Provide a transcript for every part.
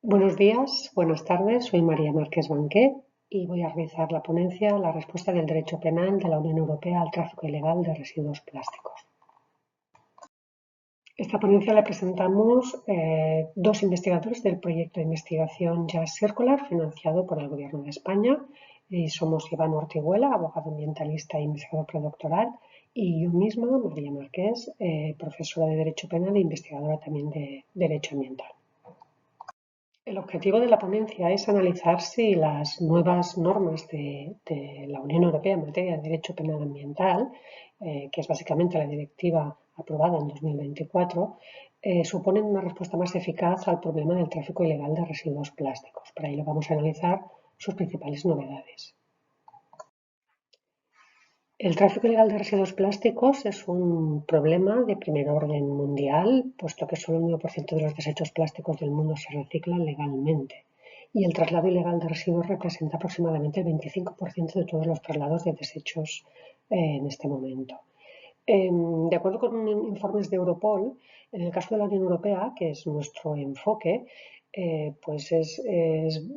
Buenos días, buenas tardes. Soy María Márquez Banqué y voy a realizar la ponencia La respuesta del derecho penal de la Unión Europea al tráfico ilegal de residuos plásticos. Esta ponencia la presentamos dos investigadores del proyecto de investigación Jazz Circular financiado por el Gobierno de España. Y somos Iván Ortiguela, abogado ambientalista e investigador predoctoral, y yo misma, María Márquez, profesora de Derecho Penal e investigadora también de Derecho Ambiental. El objetivo de la ponencia es analizar si las nuevas normas de la Unión Europea en materia de derecho penal ambiental, que es básicamente la directiva aprobada en 2024, suponen una respuesta más eficaz al problema del tráfico ilegal de residuos plásticos. Para ello vamos a analizar sus principales novedades. El tráfico ilegal de residuos plásticos es un problema de primer orden mundial, puesto que solo un 1% de los desechos plásticos del mundo se reciclan legalmente. Y el traslado ilegal de residuos representa aproximadamente el 25% de todos los traslados de desechos en este momento. De acuerdo con informes de Europol, en el caso de la Unión Europea, que es nuestro enfoque, pues es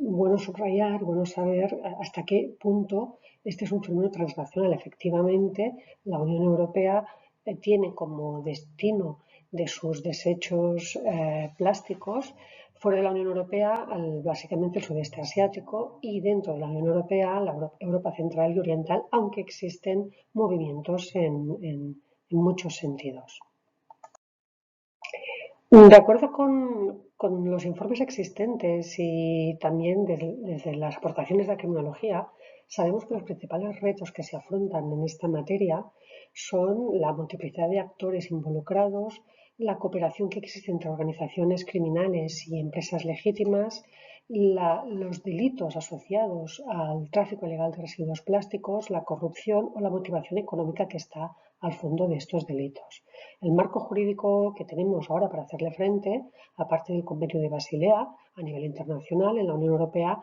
bueno subrayar, bueno saber hasta qué punto este es un fenómeno transnacional. Efectivamente, la Unión Europea tiene como destino de sus desechos plásticos fuera de la Unión Europea, básicamente el sudeste asiático, y dentro de la Unión Europea, la Europa central y oriental, aunque existen movimientos en muchos sentidos. De acuerdo con los informes existentes y también desde las aportaciones de la criminología, sabemos que los principales retos que se afrontan en esta materia son la multiplicidad de actores involucrados, la cooperación que existe entre organizaciones criminales y empresas legítimas, los delitos asociados al tráfico ilegal de residuos plásticos, la corrupción o la motivación económica que está al fondo de estos delitos. El marco jurídico que tenemos ahora para hacerle frente, aparte del Convenio de Basilea a nivel internacional, en la Unión Europea,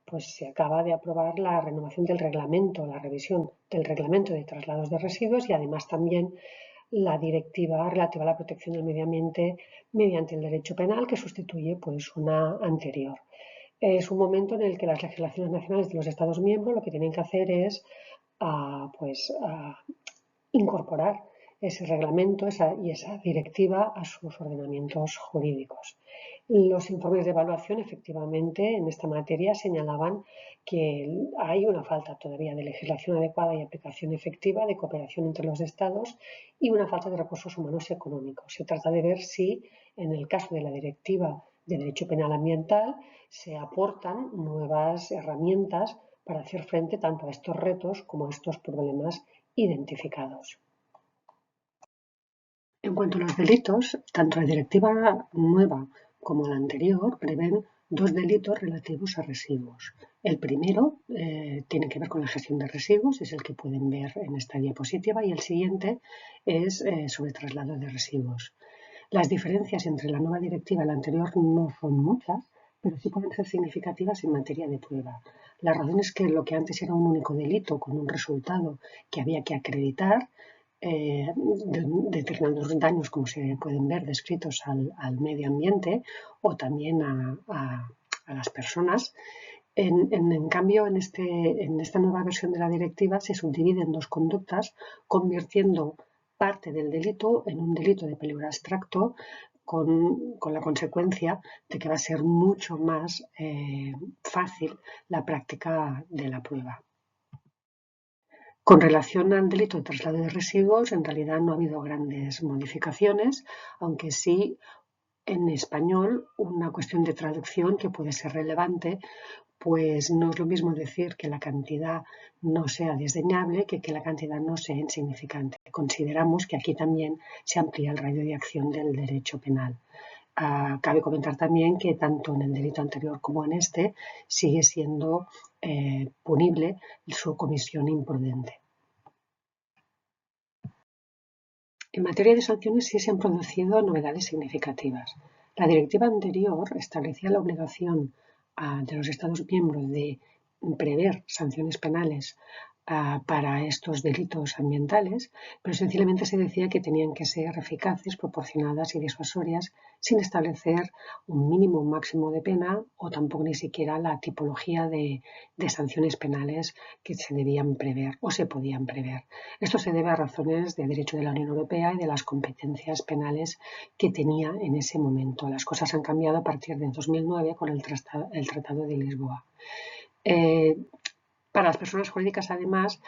pues se acaba de aprobar la renovación del reglamento, la revisión del reglamento de traslados de residuos y además también la directiva relativa a la protección del medio ambiente mediante el derecho penal que sustituye pues una anterior. Es un momento en el que las legislaciones nacionales de los Estados miembros lo que tienen que hacer es incorporar ese reglamento y esa directiva a sus ordenamientos jurídicos. Los informes de evaluación, efectivamente, en esta materia señalaban que hay una falta todavía de legislación adecuada y aplicación efectiva de cooperación entre los Estados y una falta de recursos humanos y económicos. Se trata de ver si, en el caso de la Directiva de Derecho Penal Ambiental, se aportan nuevas herramientas para hacer frente tanto a estos retos como a estos problemas identificados. En cuanto a los delitos, tanto la directiva nueva como la anterior prevén dos delitos relativos a residuos. El primero tiene que ver con la gestión de residuos, es el que pueden ver en esta diapositiva, y el siguiente es sobre traslado de residuos. Las diferencias entre la nueva directiva y la anterior no son muchas, pero sí pueden ser significativas en materia de prueba. La razón es que lo que antes era un único delito con un resultado que había que acreditar, determinados daños, como se pueden ver, descritos al medio ambiente o también a las personas. En cambio, en esta nueva versión de la directiva se subdivide en dos conductas, convirtiendo parte del delito en un delito de peligro abstracto, con la consecuencia de que va a ser mucho más fácil la práctica de la prueba. Con relación al delito de traslado de residuos, en realidad no ha habido grandes modificaciones, aunque sí en español una cuestión de traducción que puede ser relevante, pues no es lo mismo decir que la cantidad no sea desdeñable que la cantidad no sea insignificante. Consideramos que aquí también se amplía el radio de acción del derecho penal. Cabe comentar también que tanto en el delito anterior como en este sigue siendo punible su comisión imprudente. En materia de sanciones sí se han producido novedades significativas. La directiva anterior establecía la obligación de los Estados miembros de prever sanciones penales para estos delitos ambientales, pero sencillamente se decía que tenían que ser eficaces, proporcionadas y disuasorias sin establecer un mínimo o un máximo de pena o tampoco ni siquiera la tipología de sanciones penales que se debían prever o se podían prever. Esto se debe a razones de derecho de la Unión Europea y de las competencias penales que tenía en ese momento. Las cosas han cambiado a partir de 2009 con el Tratado de Lisboa. Para las personas jurídicas, además,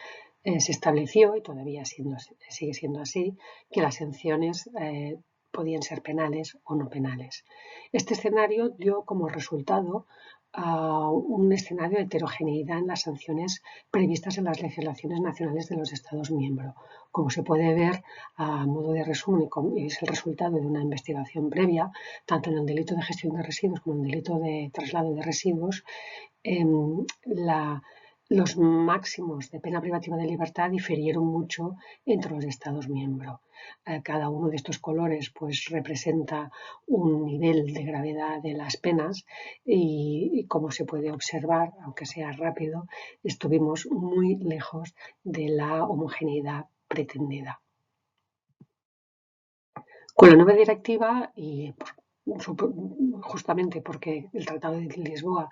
se estableció, y todavía sigue siendo así, que las sanciones podían ser penales o no penales. Este escenario dio como resultado un escenario de heterogeneidad en las sanciones previstas en las legislaciones nacionales de los Estados miembros. Como se puede ver, a modo de resumen, y es el resultado de una investigación previa, tanto en el delito de gestión de residuos como en el delito de traslado de residuos, los máximos de pena privativa de libertad difirieron mucho entre los Estados miembros. Cada uno de estos colores pues representa un nivel de gravedad de las penas y como se puede observar, aunque sea rápido, estuvimos muy lejos de la homogeneidad pretendida. Con la nueva directiva y justamente porque el Tratado de Lisboa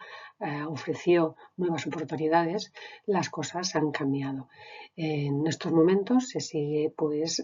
ofreció nuevas oportunidades, las cosas han cambiado. En estos momentos se sigue pues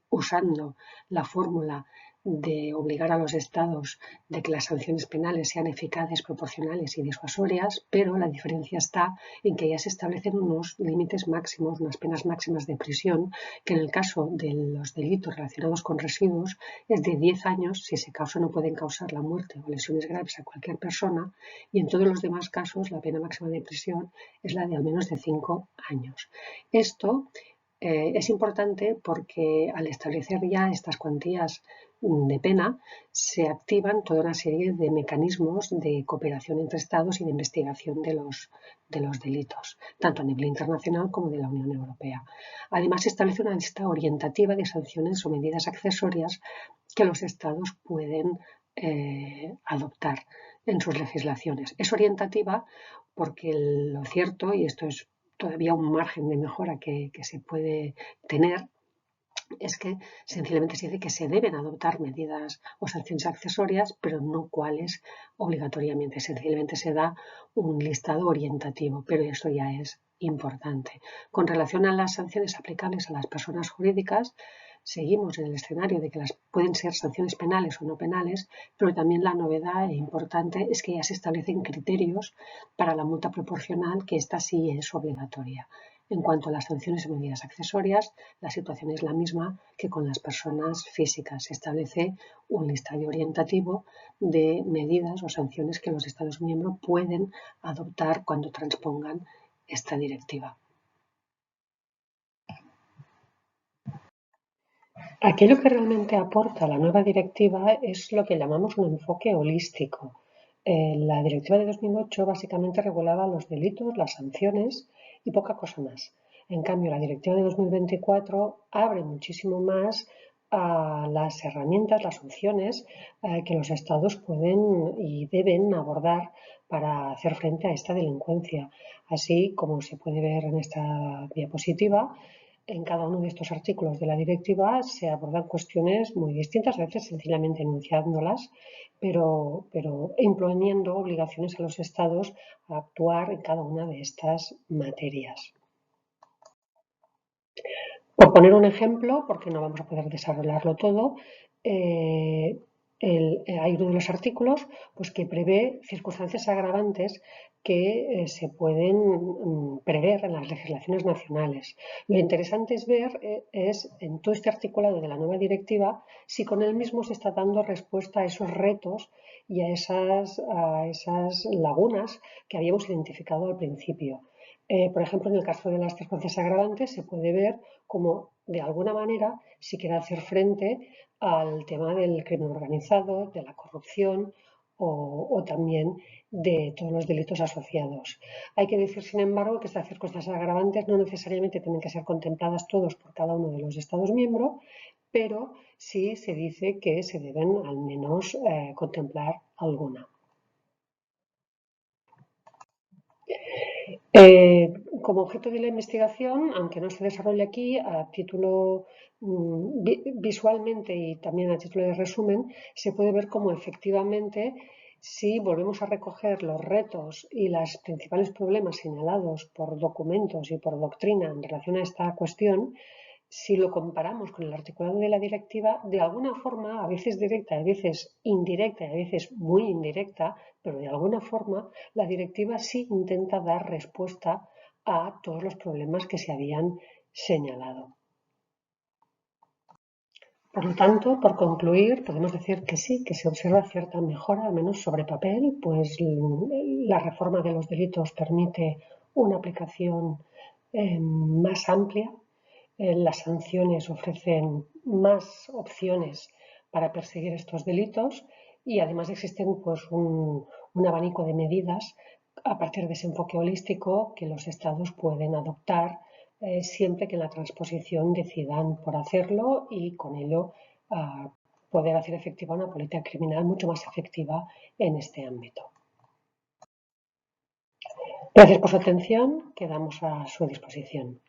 usando la fórmula de obligar a los estados de que las sanciones penales sean eficaces, proporcionales y disuasorias, pero la diferencia está en que ya se establecen unos límites máximos, unas penas máximas de prisión, que en el caso de los delitos relacionados con residuos es de 10 años si ese caso no pueden causar la muerte o lesiones graves a cualquier persona, y en todos los demás casos la pena máxima de prisión es la de al menos de 5 años. Esto es importante porque al establecer ya estas cuantías de pena se activan toda una serie de mecanismos de cooperación entre Estados y de investigación de los delitos, tanto a nivel internacional como de la Unión Europea. Además, se establece una lista orientativa de sanciones o medidas accesorias que los Estados pueden adoptar en sus legislaciones. Es orientativa porque lo cierto, y esto es todavía un margen de mejora que se puede tener, es que sencillamente se dice que se deben adoptar medidas o sanciones accesorias, pero no cuáles obligatoriamente. Sencillamente se da un listado orientativo, pero esto ya es importante. Con relación a las sanciones aplicables a las personas jurídicas, seguimos en el escenario de que las pueden ser sanciones penales o no penales, pero también la novedad importante es que ya se establecen criterios para la multa proporcional, que esta sí es obligatoria. En cuanto a las sanciones y medidas accesorias, la situación es la misma que con las personas físicas. Se establece un listado orientativo de medidas o sanciones que los Estados miembros pueden adoptar cuando transpongan esta directiva. Aquello que realmente aporta la nueva directiva es lo que llamamos un enfoque holístico. La directiva de 2008 básicamente regulaba los delitos, las sanciones y poca cosa más. En cambio, la directiva de 2024 abre muchísimo más a las herramientas, las opciones que los estados pueden y deben abordar para hacer frente a esta delincuencia. Así como se puede ver en esta diapositiva, en cada uno de estos artículos de la directiva se abordan cuestiones muy distintas, a veces sencillamente enunciándolas, pero imponiendo obligaciones a los estados a actuar en cada una de estas materias. Por poner un ejemplo, porque no vamos a poder desarrollarlo todo, hay uno de los artículos pues, que prevé circunstancias agravantes que se pueden prever en las legislaciones nacionales. Lo interesante es ver es en todo este articulado de la nueva directiva si con él mismo se está dando respuesta a esos retos y a esas lagunas que habíamos identificado al principio. Por ejemplo, en el caso de las circunstancias agravantes se puede ver cómo, de alguna manera, se quiere hacer frente al tema del crimen organizado, de la corrupción o también de todos los delitos asociados. Hay que decir, sin embargo, que estas circunstancias agravantes no necesariamente tienen que ser contempladas todos por cada uno de los Estados miembros, pero sí se dice que se deben al menos contemplar alguna. Como objeto de la investigación, aunque no se desarrolle aquí, a título visualmente y también a título de resumen, se puede ver cómo efectivamente, si volvemos a recoger los retos y los principales problemas señalados por documentos y por doctrina en relación a esta cuestión, si lo comparamos con el articulado de la directiva, de alguna forma, a veces directa, a veces indirecta, a veces muy indirecta, pero de alguna forma la directiva sí intenta dar respuesta a todos los problemas que se habían señalado. Por lo tanto, por concluir, podemos decir que sí, que se observa cierta mejora, al menos sobre papel, pues la reforma de los delitos permite una aplicación más amplia. Las sanciones ofrecen más opciones para perseguir estos delitos y además existen pues, un abanico de medidas a partir de ese enfoque holístico que los Estados pueden adoptar siempre que en la transposición decidan por hacerlo y con ello poder hacer efectiva una política criminal mucho más efectiva en este ámbito. Gracias por su atención, quedamos a su disposición.